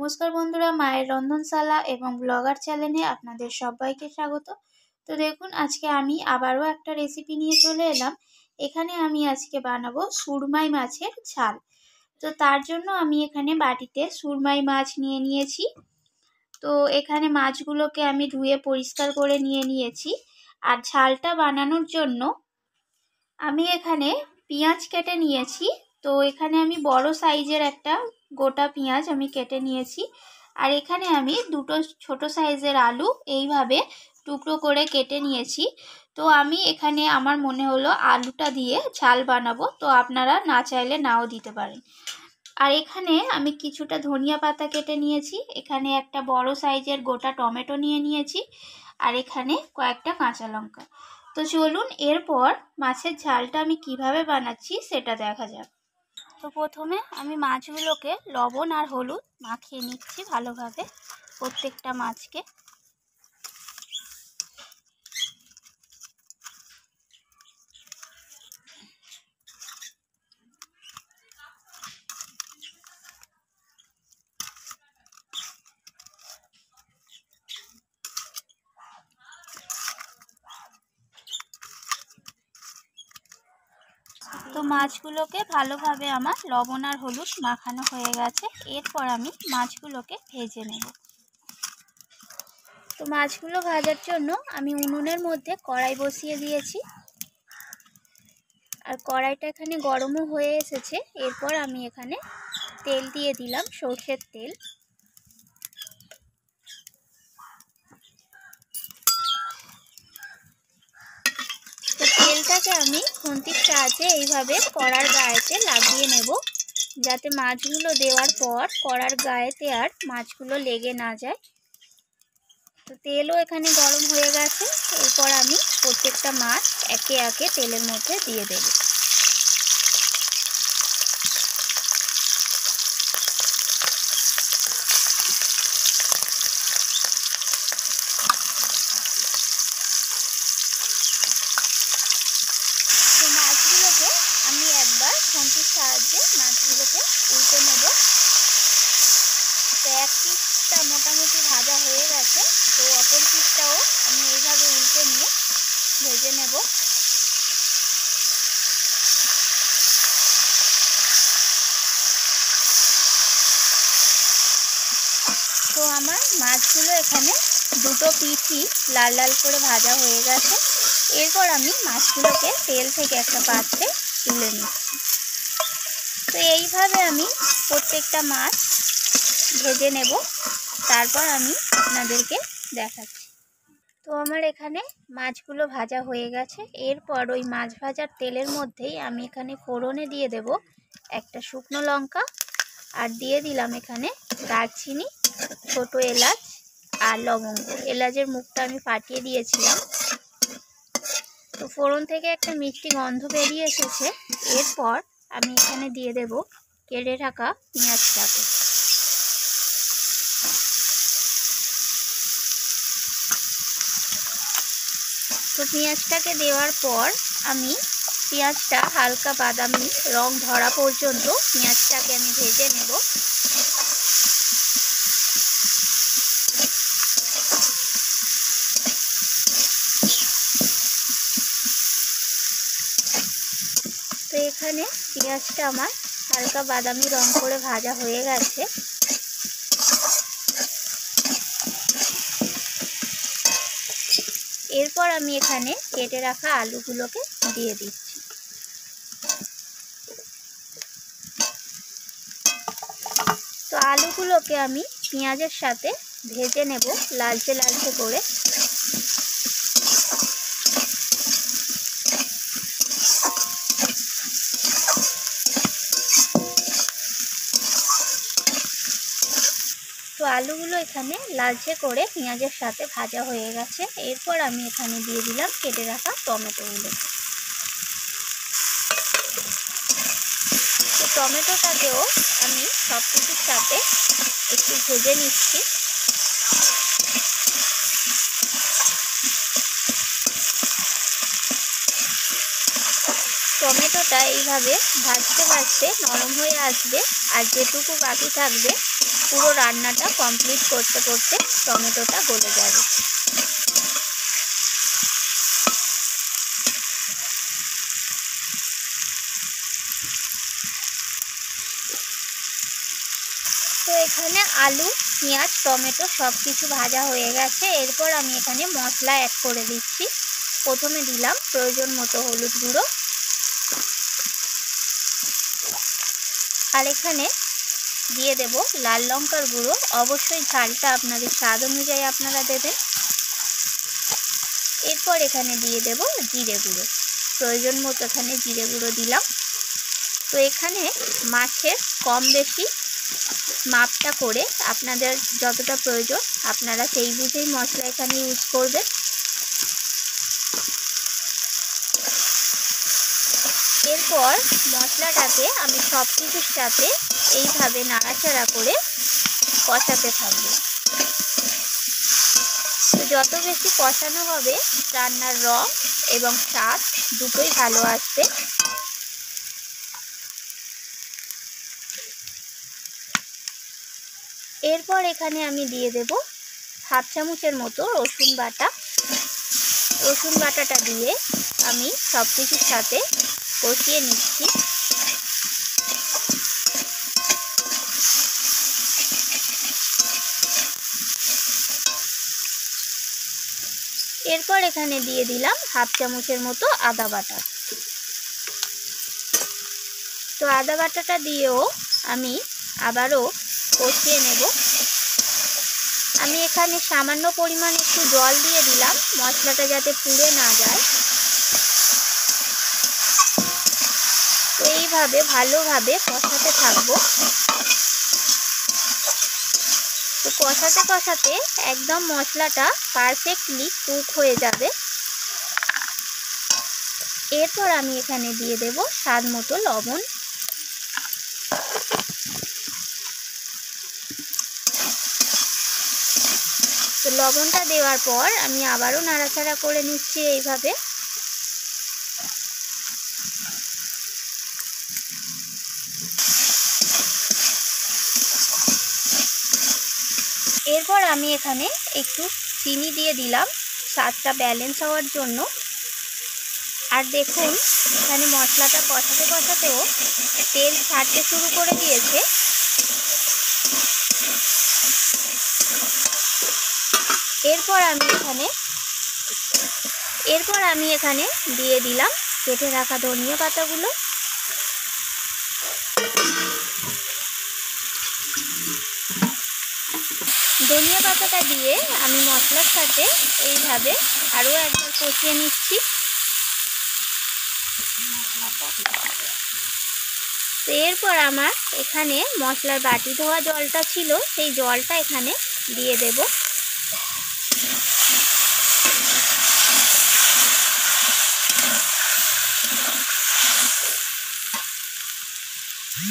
নমস্কার বন্ধুরা, মায়ের রন্ধনশালা এবং ব্লগার চ্যানেলে আপনাদের সবাইকে স্বাগত। তো দেখুন, আজকে আমি আবারও একটা রেসিপি নিয়ে চলে এলাম। এখানে আমি আজকে বানাবো সুরমাই মাছের ঝাল। তো তার জন্য আমি এখানে বাটিতে সুরমাই মাছ নিয়ে নিয়েছি। তো এখানে মাছগুলোকে আমি ধুয়ে পরিষ্কার করে নিয়ে নিয়েছি। আর ঝালটা বানানোর জন্য আমি এখানে পেঁয়াজ কেটে নিয়েছি। তো এখানে আমি বড় সাইজের একটা গোটা পেঁয়াজ আমি কেটে নিয়েছি। আর এখানে আমি দুটো ছোট সাইজের আলু এইভাবে টুকরো করে কেটে নিয়েছি। তো আমি এখানে আমার মনে হলো আলুটা দিয়ে ঝাল বানাবো, তো আপনারা না চাইলে নাও দিতে পারেন। আর এখানে আমি কিছুটা ধনিয়া পাতা কেটে নিয়েছি। এখানে একটা বড় সাইজের গোটা টমেটো নিয়ে নিয়েছি। আর এখানে কয়েকটা কাঁচা লঙ্কা। তো চলুন এরপর মাছের ঝালটা আমি কিভাবে বানাচ্ছি সেটা দেখা যাক। তো প্রথমে আমি মাছগুলোকে লবণ আর হলুদ মাখিয়ে নিচ্ছি ভালোভাবে প্রত্যেকটা মাছকে। তো মাছগুলোকে ভালোভাবে আমার লবণ আর হলুদ মাখানো হয়ে গেছে। এরপর আমি মাছগুলোকে ভেজে নেব। তো মাছগুলো ভাজার জন্য আমি উনুনের মধ্যে কড়াই বসিয়ে দিয়েছি। আর কড়াইটা এখানে গরমও হয়ে এসেছে। এরপর আমি এখানে তেল দিয়ে দিলাম, সরষের তেল। তো তেলটাকে আমি খুন্তির সাহায্যে এইভাবে কড়ার গায়েতে লাগিয়ে নেব, যাতে মাছগুলো দেওয়ার পর কড়ার গায়েতে আর মাছগুলো লেগে না যায়। তো তেলও এখানে গরম হয়ে গেছে। এরপর আমি প্রত্যেকটা মাছ একে একে তেলের মধ্যে দিয়ে দেব। তো মাছগুলোকে আমি একবার খুন্তির সাহায্যে মাছগুলোকে উল্টে নেব। তো এক পিসটা মোটামুটি ভাজা হয়ে গেছে। তো অপর পিসটাও আমি এইভাবে উল্টে নিয়ে ভেজে নেব। তো আমার মাছগুলো এখানে দুটো পিসই লাল লাল করে ভাজা হয়ে গেছে। এরপর আমি মাছগুলোকে তেল থেকে একটা পাত্রে তুলে নিচ্ছি। তো এইভাবে আমি প্রত্যেকটা মাছ ভেজে নেব, তারপর আমি আপনাদেরকে দেখাচ্ছি। তো আমার এখানে মাছগুলো ভাজা হয়ে গেছে। এরপর ওই মাছ ভাজার তেলের মধ্যেই আমি এখানে ফোড়নে দিয়ে দেব একটা শুকনো লঙ্কা, আর দিয়ে দিলাম এখানে দারচিনি, ছোট এলাচ আর লবঙ্গ। এলাচের মুখটা আমি ফাটিয়ে দিয়েছিলাম। তো ফোড়ন থেকে একটা মিষ্টি গন্ধ বেরিয়ে এসেছে। এরপর আমি এখানে দিয়ে দেব কেটে রাখা পেঁয়াজটাকে। তো পেঁয়াজটাকে দেওয়ার পর আমি পেঁয়াজটা হালকা বাদামি রং ধরা পর্যন্ত পেঁয়াজটাকে আমি ভেজে নেব। তো এখানে পেঁয়াজটা আমার হালকা বাদামি রং করে ভাজা হয়ে গেছে। এরপর আমি এখানে কেটে রাখা আলুগুলোকে দিয়ে দিচ্ছি। তো আলুগুলোকে আমি পেঁয়াজের সাথে ভেজে নেব লালচে লালচে করে। তো আলুগুলো এখানে লালচে করে পেঁয়াজের সাথে ভাজা হয়ে গেছে। এরপর আমি এখানে দিয়ে দিলাম কেটে রাখা টমেটোগুলো। তো টমেটোটাকেও আমি সব কিছুর সাথে একটু ভেজে নিচ্ছি। টমেটোটা এইভাবে ভাজতে ভাজতে নরম হয়ে আসবে, আর যেটুকু বাকি থাকবে পুরো রান্নাটা কমপ্লিট করতে করতে টমেটোটা গলে যাবে। তো এখানে আলু, পেঁয়াজ, টমেটো সব কিছু ভাজা হয়ে গেছে। এরপর আমি এখানে মশলা অ্যাড করে দিচ্ছি। প্রথমে দিলাম প্রয়োজন মতো হলুদ গুঁড়ো, আর এখানে দিয়ে দেব লাল লঙ্কার গুঁড়ো। অবশ্যই ঝালটা আপনাদের স্বাদ অনুযায়ী আপনারা দেবেন। এরপর এখানে দিয়ে দেব জিরে গুঁড়ো, প্রয়োজন মতো এখানে জিরে গুঁড়ো দিলাম। তো এখানে মাছের কম বেশি মাপটা করে আপনাদের যতটা প্রয়োজন আপনারা সেই বুঝেই মশলা এখানে ইউজ করবেন। এরপর মশলাটাকে আমি সব কিছুর সাথে এইভাবে নাড়াচাড়া করে কষাতে থাকব। তো যত বেশি কষানো হবে রান্নার রং এবং স্বাদ দুটোই ভালো আসবে। এরপর এখানে আমি দিয়ে দেব হাফ চামচের মতো রসুন বাটা। রসুন বাটাটা দিয়ে আমি সব কিছুর সাথে কষিয়ে নিচ্ছি। এরপর এখানে দিয়ে দিলাম হাফ চামচের মতো আদা বাটা। তো আদা বাটাটা দিয়েও আমি আবারও কষিয়ে নেব। আমি এখানে সামান্য পরিমাণ একটু জল দিয়ে দিলাম মশলাটা যাতে পুড়ে না যায়। তো এইভাবে ভালোভাবে কষাতে থাকবো। তো কষাতে কষাতে একদম মশলাটা পারফেক্টলি কুক হয়ে যাবে। এরপর আমি এখানে দিয়ে দেব স্বাদ মতো লবণ। তো লবণটা দেওয়ার পর আমি আবারও নাড়াচাড়া করে নিচ্ছি এইভাবে। এরপর আমি এখানে একটু চিনি দিয়ে দিলাম স্বাদটা ব্যালেন্স হওয়ার জন্য। আর দেখুন এখানে মশলাটা কষাতে কষাতেও তেল ছাড়তে শুরু করে দিয়েছে। এরপর আমি এখানে দিয়ে দিলাম কেটে রাখা ধনিয়া পাতাগুলো। ধনিয়া পাতাটা দিয়ে আমি মশলার সাথে এইভাবে আরও একবার কষিয়ে নিচ্ছি। তো এরপর আমার এখানে মশলার বাটি ধোয়া জলটা ছিল, সেই জলটা এখানে দিয়ে দেব।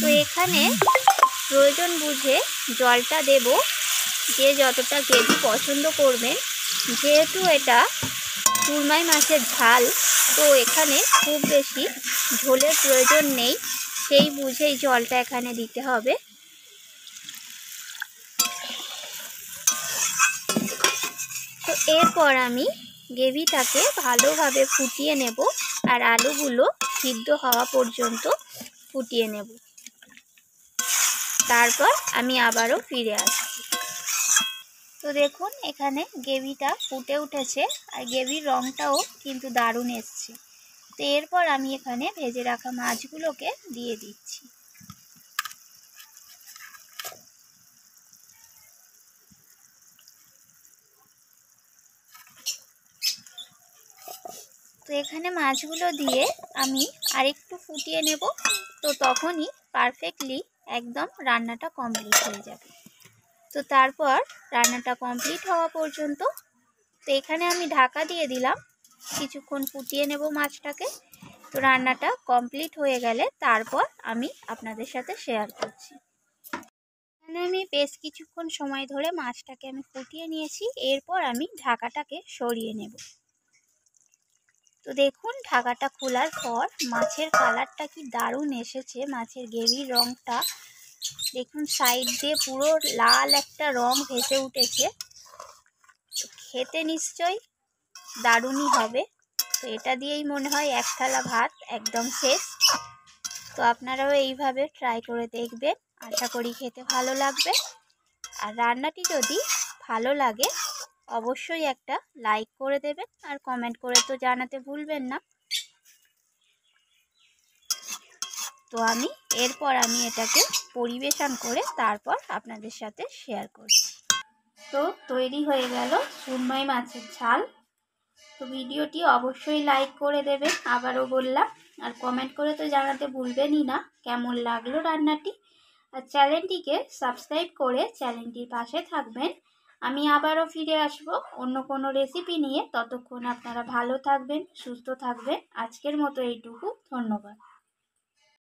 তো এখানে প্রয়োজন বুঝে জলটা দেব, যে যতটা গ্রেভি পছন্দ করবেন। যেহেতু এটা সুরমাই মাছের ঝাল, তো এখানে খুব বেশি ঝোলের প্রয়োজন নেই, সেই বুঝেই জলটা এখানে দিতে হবে। তো এরপর আমি গ্রেভিটাকে ভালোভাবে ফুটিয়ে নেব, আর আলুগুলো সিদ্ধ হওয়া পর্যন্ত ফুটিয়ে নেব। তারপর আমি আবারও ফিরে আসছি। তো দেখুন এখানে গ্রেভিটা ফুটে উঠেছে, আর গ্রেভির রঙটাও কিন্তু দারুণ এসছে। তো এরপর আমি এখানে ভেজে রাখা মাছগুলোকে দিয়ে দিচ্ছি। তো এখানে মাছগুলো দিয়ে আমি আরেকটু ফুটিয়ে নেব। তো তখনই পারফেক্টলি একদম রান্নাটা কমপ্লিট হয়ে যাবে। তো তারপর রান্নাটা কমপ্লিট হওয়া পর্যন্ত তো এখানে আমি ঢাকা দিয়ে দিলাম, কিছুক্ষণ ফুটিয়ে নেব মাছটাকে। তো রান্নাটা কমপ্লিট হয়ে গেলে তারপর আমি আপনাদের সাথে শেয়ার করছি। এখানে আমি বেশ কিছুক্ষণ সময় ধরে মাছটাকে আমি ফুটিয়ে নিয়েছি। এরপর আমি ঢাকাটাকে সরিয়ে নেব। তো দেখুন ঢাকাটা খোলার পর মাছের কালারটা কি দারুণ এসেছে, মাছের গ্রেভির রঙটা দেখুন সাইড দিয়ে পুরো লাল একটা রং ভেসে উঠেছে। খেতে নিশ্চয়ই দারুণই হবে। তো এটা দিয়েই মনে হয় এক থালা ভাত একদম শেষ। তো আপনারাও এইভাবে ট্রাই করে দেখবেন, আশা করি খেতে ভালো লাগবে। আর রান্নাটি যদি ভালো লাগে অবশ্যই একটা লাইক করে দেবেন, আর কমেন্ট করে তো জানাতে ভুলবেন না। তো এরপর আমি এটাকে পরিবেশন করে তারপর আপনাদের সাথে শেয়ার করছি। তো তৈরি হয়ে গেল সুরমাই মাছের ঝাল। তো ভিডিওটি অবশ্যই লাইক করে দেবেন, আবারও বললাম, আর কমেন্ট করে তো জানাতে ভুলবেনই না কেমন লাগলো রান্নাটি। আর চ্যানেলটিকে সাবস্ক্রাইব করে চ্যানেলটির পাশে থাকবেন। আমি আবারও ফিরে আসব অন্য কোনো রেসিপি নিয়ে। ততক্ষণ আপনারা ভালো থাকবেন, সুস্থ থাকবেন। আজকের মতো এইটুকু, ধন্যবাদ।